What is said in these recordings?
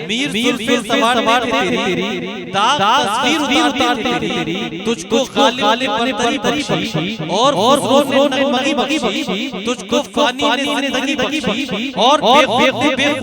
मीर सुल्फे सवार तेरी दाग तस्वीर उतारते तेरी तुझको गालिब ने बख्शी और खुसरो ने मगी बख्शी तुझको फानी ने जिंदगी बख्शी और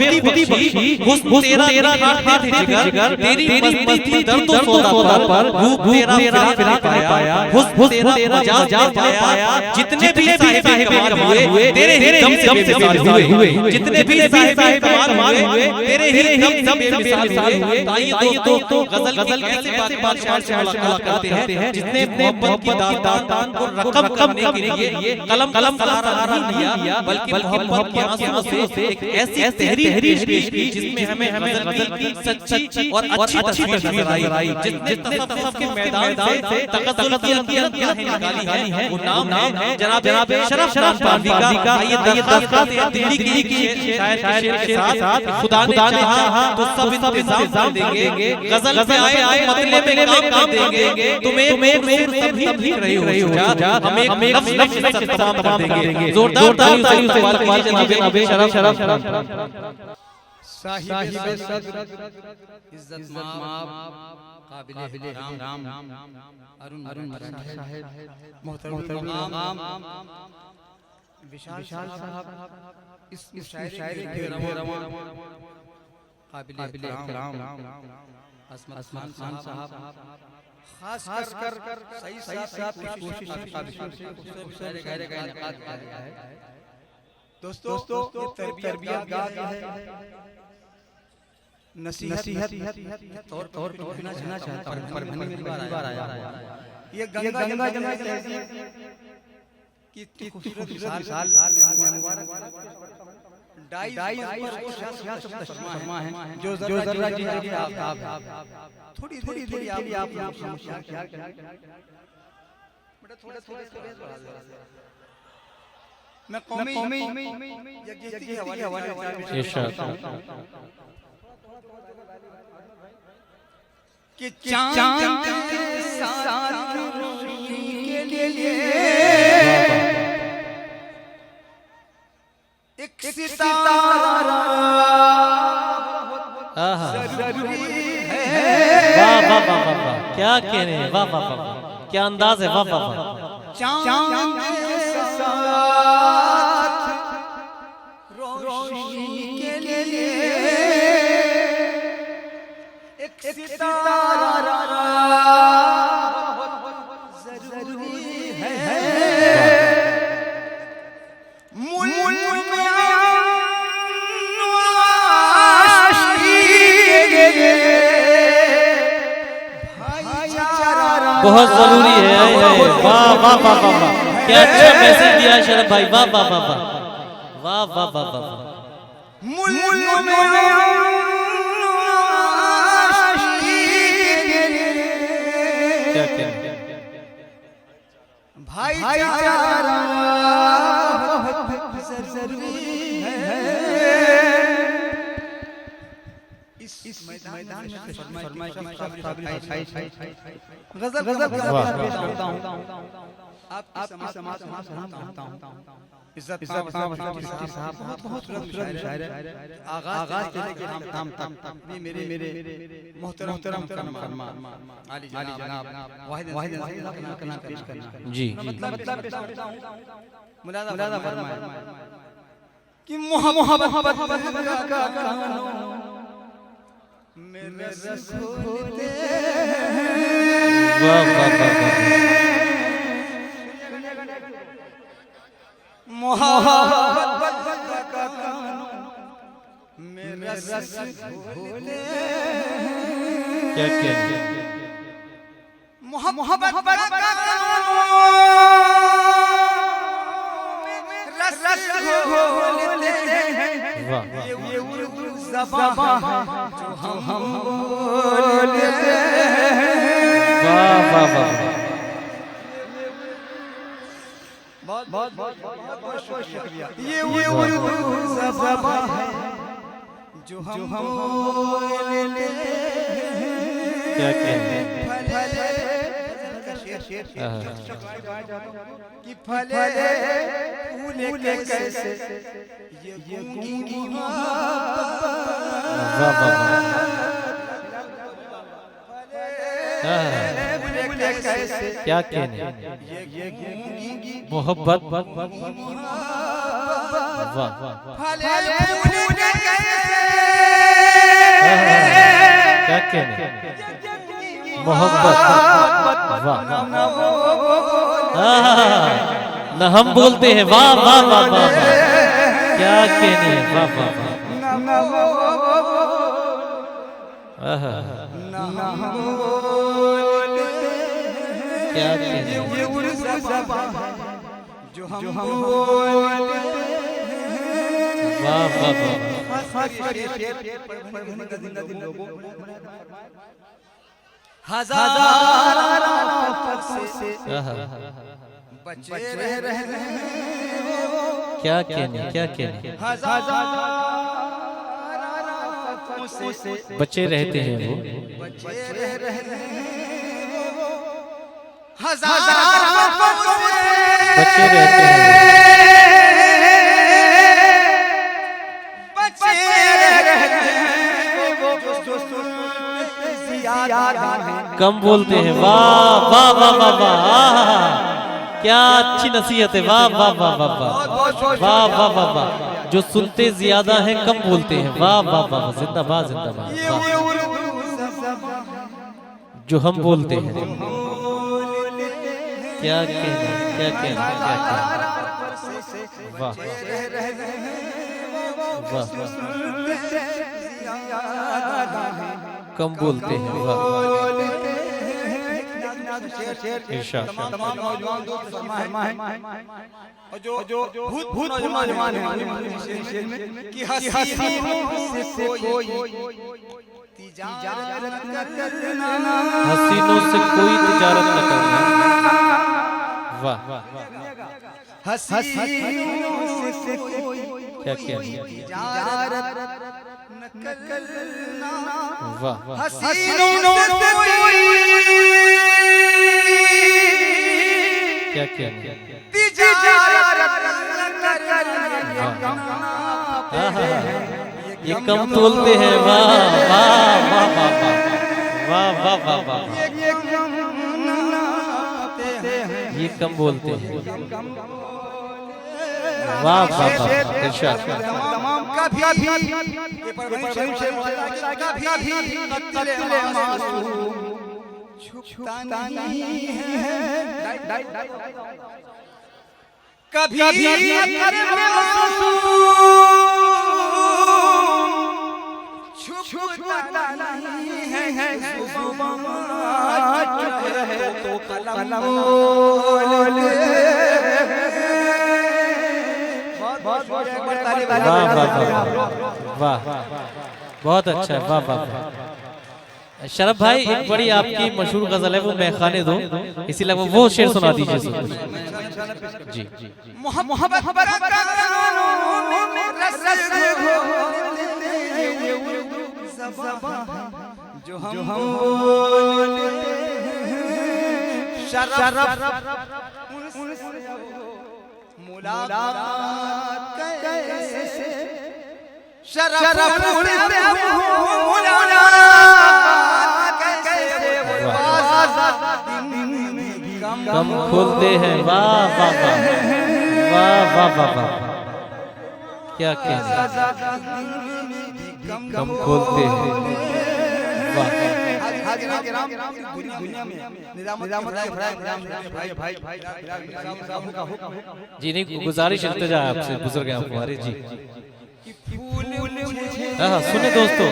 बेखुदी बख्शी हुस्न तेरा काटते थे जिगर तेरी मस्ती दर्द सौदा पर रूप तेरा फिरा पाया हुस्न तेरा मजाज पाया जितने भी साहिब कमाल हुए तेरे दम से बेमिसाल हुए जितने भी साहिब कमाल हुए तेरे ही दम से बेमिसाल हुए। आइए दोस्तों गजल कैसे बादशाह से मुलाकात करते हैं जिसने मोहब्बत की दास्तान को रकम करने के लिए कलम सहारा नहीं लिया बल्कि मोहब्बत के आंसुओं से एक ऐसी तहरीर पेश की जिसमें हमें गजल की सच्ची और अच्छी नजर आई जिसने तसव्वुफ के मैदान से तगज़्ज़ुल की निकाली है वो नाम है जनाब शरफ पारवी का। आइए दस्तखत दिल्ली की शायर के साथ खुदा ने चाहा तो सब इंतजाम देंगे गजल पे आए मतले में काम देंगे तुम्हें तभी रही हो हम एक लफ्ज़ तमाम देंगे जोरदार ताली सवाल कीजिए जनाब शरफ साहिब सद्र इज्जत माब काबिल राम अरुण साहिब मोहतरम विशाल साहब इस शायरी के रवा काबिल राम असमान खान साहब खास कर सही साहब की कोशिश है। दोस्तों तरबियत गाह है नसीहत तौर पर कहना चाहता हूं पर मेरी बार आया ये गंगा जमुना की खूबसूरत मिसाल मैं मुबारक डाई पर शर्मा है जो जरा जी आप थोड़ी आप क्या बेटा थोड़ा मैं कौमी यज्ञ के हवाले कि चांद के साथ रोशनी के लिए एक सितारा जरूरी है। वाह क्या कह रहे हैं, वाह क्या अंदाज है, वाह चांद के साथ रोशनी के लिए एक सितारा जरूरी है। बहुत जरूरी है। वाह क्या अच्छा मैसेज दिया शरफ भाई, वाह भाईचारा जरूरी है। इस मैदान में फरमाइश गजल करता हूं आप समाज चाहता हूं। इज्जत साहब बहुत शायर है। आगाज से लेकर हम तक मेरे मोहतरम आली जनाब वाहिद कलाम पेश करना जी। मतलब मुलादा फरमाए कि मोहब्बत का कानून मेरे रसूल दे। मोहब्बत का कानून मेरे रसूल दे। क्या मोहब्बत का कानून रसूल दे। ये उर्दू ज़बान है जो हम बोलते हैं। वाह बहुत शुक्रिया। ये उर्दू ज़बान है जो हम बोलते हैं। क्या कहते हैं कि फले फूले कैसे ये गूंगी मोहब्बत। क्या कहने ये गूंगी मोहब्बत वाह फले फूल कैसे क्या कहने मोहब्बत वाह न हम बोलते हैं वाह वाह वाह वाह क्या कहने वाह वाह क्या कहने ये उर्स जो हम बोलते वाह वाह वाह हजार से बचे रहे क्या कहने क्या कहने बच्चे रहते हैं वो बच्चे रहते हैं कम बोलते हैं वाह वाह वाह वाह वाह क्या अच्छी नसीहत है वाह वाह वाह वाह वाह वाह वाह वाह वाह जो सुनते ज्यादा हैं कम बोलते हैं वाह वाह वाह जिंदाबाद जिंदाबाद जो हम बोलते हैं क्या कहना क्या कहना क्या कहना वाह वाह कम बोलते हैं वाह इरशाद तमाम नौजवान दोस्त और जो भूत नौजवान हैं कि हसीनों से कोई तिजारत करना हसीनों से कोई तिजारत न करना वाह हसीनों से कोई क्या क्या तिजारत न करना वाह वाह हसीनों से कोई क्या क्या ये कम तोलते हैं वाह वाह वाह वाह वाह वाह वाह वाह ये कम बोलते हैं वाह वाह वाह इरशाद तमाम कभी ये परवीन शरीफ से कत्ले मासूम छुपता नहीं है कभी कत्ले मासूम छुपता नहीं है जुबान चुप रहे तो कलम वाह वाह वाह बहुत अच्छा है वाह वाह शरफ भाई एक बड़ी आपकी मशहूर गजल है वो मैं खाने दो इसीलिए वो शेर सुना दीजिए जी मोहब्बत जो हम बोलते हैं शरफ मुलाकात कैसे शरफ कम खोलते हैं वाह वाह वाह वाह वाह वाह क्या कहते कम खोलते हैं वाह जी नहीं गुजारिश इल्तिजा आपसे गुजर गया हमारे जी हाँ सुने दोस्तों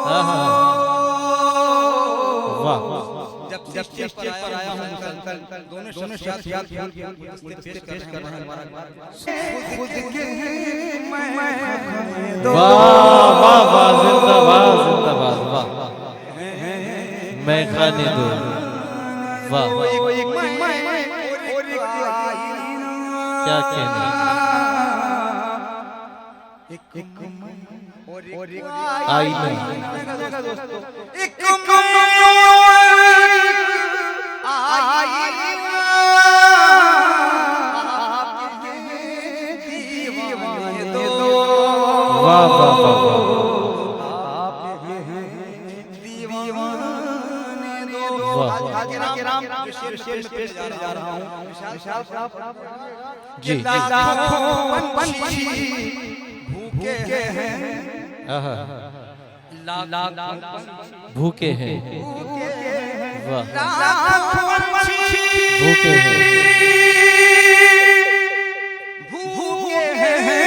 हाँ हाँ वाह जब स्टेज पर आया हूं कल दोनों शख्सियत पेश कर रहे हैं खुद के वाह वाह वाह जिंदाबाद जिंदाबाद वाह मैं खाने दो वाह क्या कहने आईना वाह वाह वाह शेर में पेश करने जा रहा हूँ विशाल साहब जी पंछी भूखे हैं भूखे हैं वाह भूखे भूखे हैं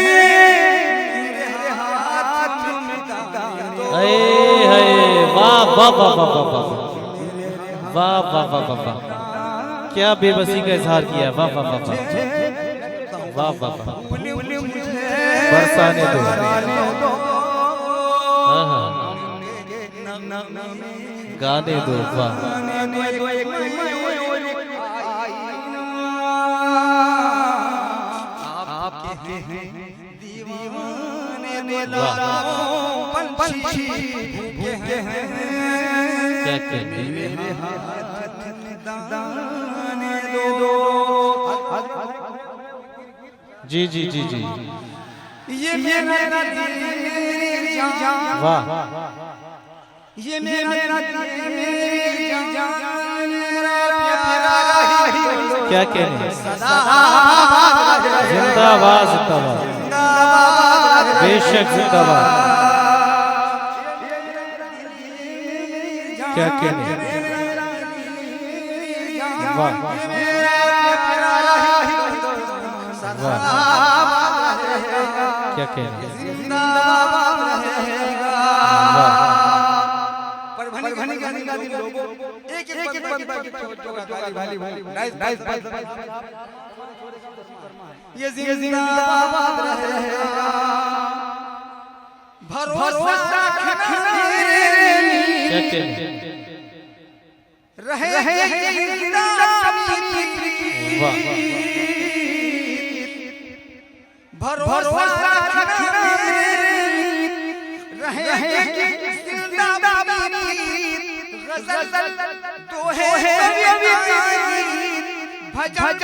वाह वाह वाह वाह वाह वाह वाह वाह वाह वाह क्या बेबसी का इजहार किया वाह वाह वाह वाह वाह वाह बरसाने दो गाने दो वाह आपके दीवाने पंछी भूखे हैं क्या कहते मेरे हाथ दाने दो जी जी जी जी ये मेरा दिल मेरी जान वाह ये मेरा दिल मेरी जान मेरा प्यारा क्या कहने जिंदाबाद जिंदाबाद बेशक जिंदाबाद क्या कहने वाह वाह क्या कहने वाह ये जिंदाबाद रहेगा भरोसा रखने क्या कहने रहे वाह भरोसा रखने रहे जिंदाबाद गजल तो है भजन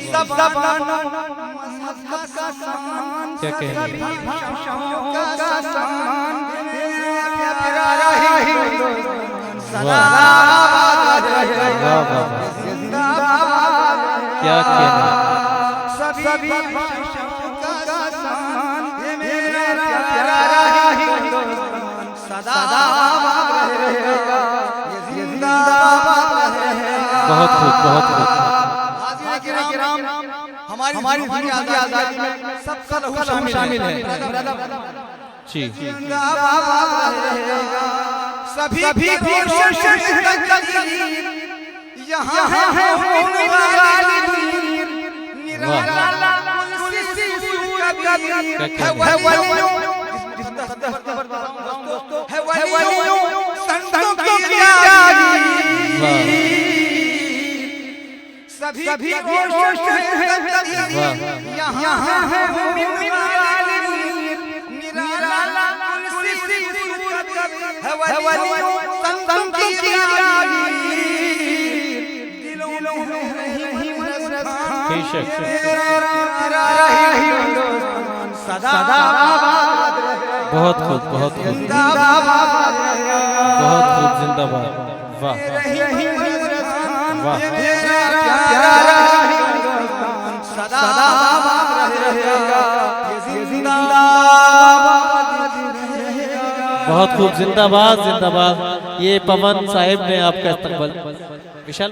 सब क्या कहने क्या कहने सभी का सम्मान मेरा प्यारा सदा रहेगा जिंदाबाद रहेगा बहुत खूब बहुत खूब हमारी आजादी में सबका लहू शामिल है जी जिंदाबाद रहेगा सभी कोशिश यहाँ है सभी बेशक बहुत खूब बहुत खूब बहुत खूब जिंदाबाद वाह वाह बहुत खूब जिंदाबाद जिंदाबाद। ये पवन साहिब ने आपका इस्तकबाल विशाल